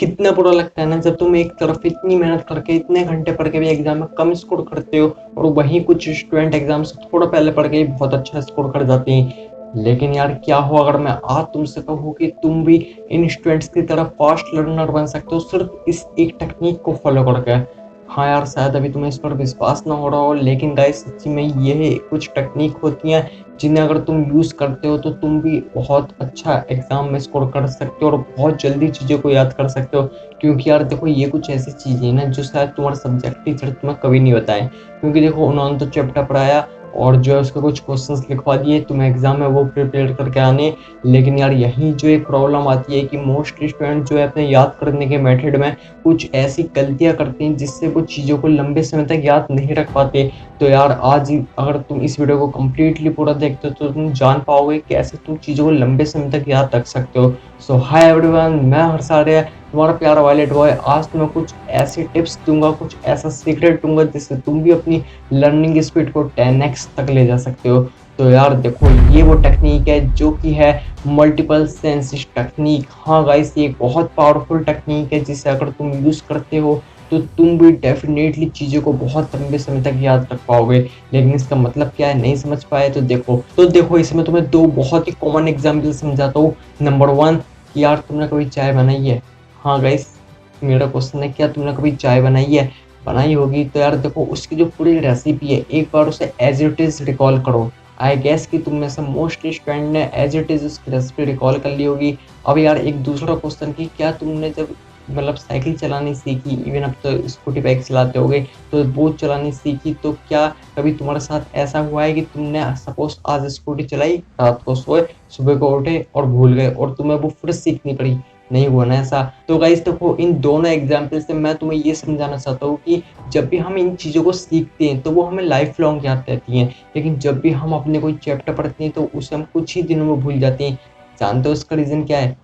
कितना बुरा लगता है ना जब तुम एक तरफ इतनी मेहनत करके इतने घंटे पढ़ के भी एग्जाम में कम स्कोर करते हो और वहीं कुछ स्टूडेंट एग्जाम से थोड़ा पहले पढ़ के भी बहुत अच्छा स्कोर कर जाते हैं। लेकिन यार क्या हो अगर मैं आज तुमसे कहूँ कि तुम भी इन स्टूडेंट्स की तरह फास्ट लर्नर बन सकते हो सिर्फ इस एक टेक्निक को फॉलो करके। हाँ यार शायद अभी तुम्हें इस पर विश्वास ना हो रहा हो, लेकिन गाइस सच्ची में ये कुछ टेक्निक होती हैं जिन्हें अगर तुम यूज़ करते हो तो तुम भी बहुत अच्छा एग्जाम में स्कोर कर सकते हो और बहुत जल्दी चीज़ों को याद कर सकते हो। क्योंकि यार देखो ये कुछ ऐसी चीज़ें हैं ना जो शायद तुम्हारे सब्जेक्ट टीचर तुम्हें कभी नहीं बताएं। क्योंकि देखो उन्होंने तो चैप्टर पढ़ाया और जो है उसके कुछ क्वेश्चंस लिखवा दिए, तुम्हें एग्जाम में वो प्रिपेयर करके आने। लेकिन यार यही जो एक प्रॉब्लम आती है कि मोस्ट स्टूडेंट जो है अपने याद करने के मेथड में कुछ ऐसी गलतियां करते हैं जिससे वो चीज़ों को लंबे समय तक याद नहीं रख पाते। तो यार आज अगर तुम इस वीडियो को कम्प्लीटली पूरा देखते हो तो तुम जान पाओगे कैसे तुम चीज़ों को लंबे समय तक याद रख सकते हो। सो हाय एवरीवन, मैं हर्ष आर्य, तुम्हारा प्यारा वायलेट बॉय। आज तुम्हें कुछ ऐसे टिप्स दूंगा, कुछ ऐसा सीक्रेट दूंगा जिससे तुम भी अपनी लर्निंग स्पीड को 10x तक ले जा सकते हो। तो यार देखो ये वो टेक्निक है जो कि है मल्टीपल सेंसेस टेक्निक। हाँ गाइस, ये एक बहुत पावरफुल टेक्निक है जिसे अगर तुम यूज़ करते हो तो तुम भी डेफिनेटली चीज़ों को बहुत लंबे समय तक याद रख पाओगे। लेकिन इसका मतलब क्या है नहीं समझ पाए तो देखो इसमें तुम्हें दो बहुत ही कॉमन एग्जाम्पल समझाता हूँ। नंबर वन, कि यार तुमने कभी चाय बनाई है? हाँ गाइस, मेरा क्वेश्चन है क्या तुमने कभी चाय बनाई है? बनाई होगी तो यार देखो उसकी जो पूरी रेसिपी है एक बार उसे एज इट इज़ रिकॉल करो। आई गेस कि तुम में से मोस्ट स्टूडेंट ने एज इट इज़ उसकी रेसिपी रिकॉल कर ली होगी। अब यार एक दूसरा क्वेश्चन कि क्या तुमने जब मतलब साइकिल चलानी सीखी, इवन अब तो स्कूटी बाइक चलाते होगे, तो बोट चलानी सीखी, तो क्या कभी तुम्हारे साथ ऐसा हुआ है कि तुमने सपोज आज स्कूटी चलाई, रात को सोए, सुबह को उठे और भूल गए और तुम्हें वो फिर सीखनी पड़ी? नहीं हुआ ना ऐसा। तो गाइस देखो इन दोनों एग्जाम्पल से मैं तुम्हें ये समझाना चाहता हूँ कि जब भी हम इन चीज़ों को सीखते हैं तो वो हमें लाइफ लॉन्ग याद रहती हैं। लेकिन जब भी हम अपने कोई चैप्टर पढ़ते हैं तो उसे हम कुछ ही दिनों में भूल जाते हैं। जानते हो इसका रीज़न क्या है?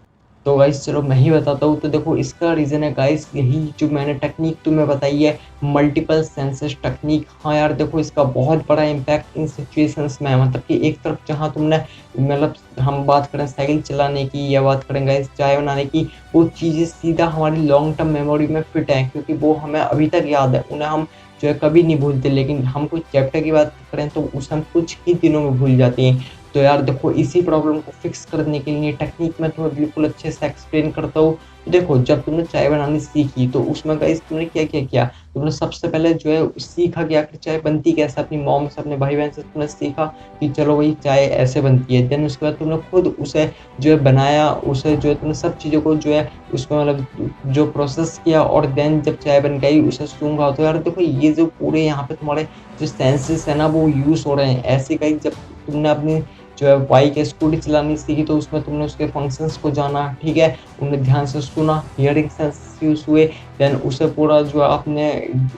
तो गाइस चलो मैं ही बताता हूँ। तो देखो इसका रीज़न है गाइस यही जो मैंने टेक्निक तुम्हें बताई है, मल्टीपल सेंसेस टेक्निक। हाँ यार देखो इसका बहुत बड़ा इम्पैक्ट इन सिचुएशंस में है। मतलब कि एक तरफ जहाँ तुमने मतलब हम बात करें साइकिल चलाने की या बात करें गाइस चाय बनाने की, वो चीज़ें सीधा हमारी लॉन्ग टर्म मेमोरी में फिट हैं क्योंकि वो हमें अभी तक याद है, उन्हें हम जो है कभी नहीं भूलते। लेकिन हम कोई चैप्टर की बात करें तो उसे हम कुछ ही दिनों में भूल जाते हैं। तो यार देखो इसी प्रॉब्लम को फिक्स करने के लिए टेक्निक मैं तुम्हें बिल्कुल अच्छे से एक्सप्लेन करता हूँ। तो देखो जब तुमने चाय बनानी सीखी तो उसमें गाइस तुमने क्या क्या किया? तुमने सबसे पहले जो है सीखा कि आखिर चाय बनती कैसे, अपनी मॉम से अपने भाई बहन से तुमने सीखा कि चलो भाई चाय ऐसे बनती है। देन उसके बाद तुमने खुद उसे जो है बनाया, उसे जो है तुमने सब चीज़ों को जो है उसमें मतलब जो प्रोसेस किया और देन जब चाय बन गई उसे सूंघा। तो यार देखो ये जो पूरे यहाँ पे तुम्हारे जो सेंसेस है ना वो यूज़ हो रहे हैं। ऐसे गाइस जब तुमने अपनी जो है बाइक या स्कूटी चलानी सीखी तो उसमें तुमने उसके फंक्शंस को जाना, ठीक है, तुमने ध्यान से सुना, हियरिंग सेंस यूज हुए, देन उसे पूरा जो है आपने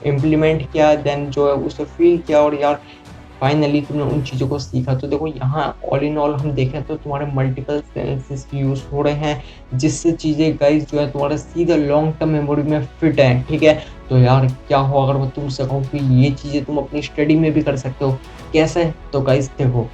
इम्प्लीमेंट किया, देन जो है उसे फील किया और यार फाइनली तुमने उन चीज़ों को सीखा। तो देखो यहाँ ऑल इन ऑल हम देखें तो तुम्हारे मल्टीपल सेंसेस यूज हो रहे हैं जिससे चीज़ें गाइस जो है तुम्हारे सीधा लॉन्ग टर्म मेमोरी में फिट है, ठीक है। तो यार क्या हो अगर मैं तुमसे कहूँ कि ये चीज़ें तुम अपनी स्टडी में भी कर सकते हो? कैसे? तो गाइस देखो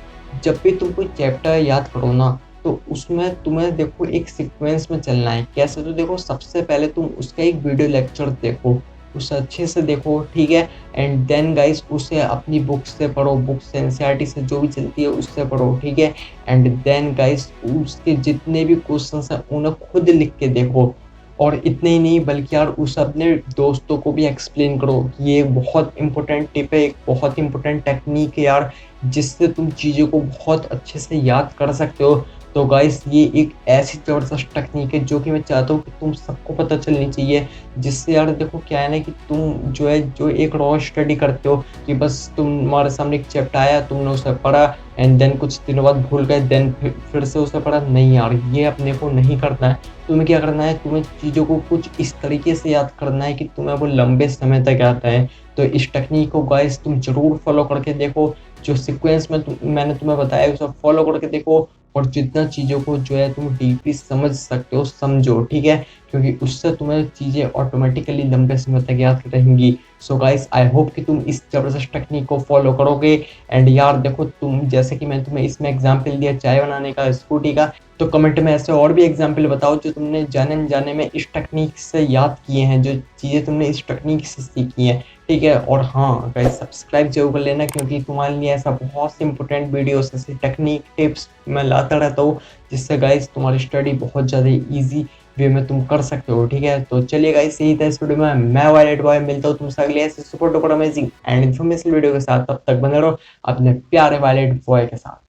जब भी तुम कोई चैप्टर याद करो ना तो उसमें तुम्हें देखो एक सीक्वेंस में चलना है। कैसे? तो देखो सबसे पहले तुम उसका एक वीडियो लेक्चर देखो, उसे अच्छे से देखो, ठीक है, एंड देन गाइस उसे अपनी बुक से पढ़ो, बुक से एनसीईआरटी से जो भी चलती है उससे पढ़ो, ठीक है। एंड देन गाइस उसके जितने भी क्वेश्चंस हैं उन्हें खुद लिख के देखो। और इतने ही नहीं बल्कि यार उस अपने दोस्तों को भी एक्सप्लेन करो कि ये एक बहुत इंपॉर्टेंट टिप है, एक बहुत इंपॉर्टेंट टेक्निक है यार, जिससे तुम चीज़ों को बहुत अच्छे से याद कर सकते हो। तो गाइस ये एक ऐसी ज़बरदस्त टेक्निक है जो कि मैं चाहता हूँ कि तुम सबको पता चलनी चाहिए। जिससे यार देखो क्या है ना कि तुम जो है जो एक रॉ स्टडी करते हो कि बस तुम्हारे सामने एक चैप्टर आया, तुमने उसे पढ़ा एंड देन कुछ दिनों बाद भूल गए, देन फिर से उसे पढ़ा। नहीं यार, ये अपने को नहीं करना है। तुम्हें क्या करना है, तुम्हें चीज़ों को कुछ इस तरीके से याद करना है कि तुम्हें वो लंबे समय तक याद आए। तो इस टेक्निक को गाइस तुम ज़रूर फॉलो करके देखो। जो सीक्वेंस में मैंने तुम्हें बताया उसे फॉलो करके देखो और जितना चीज़ों को जो है तुम डीपली समझ सकते हो समझो, ठीक है। क्योंकि उससे तुम्हें चीज़ें ऑटोमेटिकली लंबे समय तक याद रहेंगी। सो गाइस आई होप कि तुम इस जबरदस्त टेक्निक को फॉलो करोगे। एंड यार देखो, तुम जैसे कि मैंने तुम्हें इसमें एग्जाम्पल दिया चाय बनाने का, स्कूटी का, तो कमेंट में ऐसे और भी एग्जाम्पल बताओ जो तुमने जाने अनजाने में इस टेक्निक से याद किए हैं, जो चीज़ें तुमने इस टेक्निक से सीखी हैं। ठीक है, और हाँ गाइस सब्सक्राइब जरूर कर लेना, क्योंकि तुम्हारे लिए ऐसा बहुत सी इंपॉर्टेंट वीडियोस, ऐसे टेक्निक टिप्स मैं लाता रहता हूँ, जिससे गाइस तुम्हारी स्टडी बहुत ज़्यादा इजी वे में तुम कर सकते हो। ठीक है, तो चलिए गाइस यही था इस वीडियो में। मैं वायलेट बॉय मिलता हूँ तुमसे अगले ऐसे super duper amazing and information video के साथ। तब तक बने रहो अपने प्यारे वायलेट बॉय के साथ।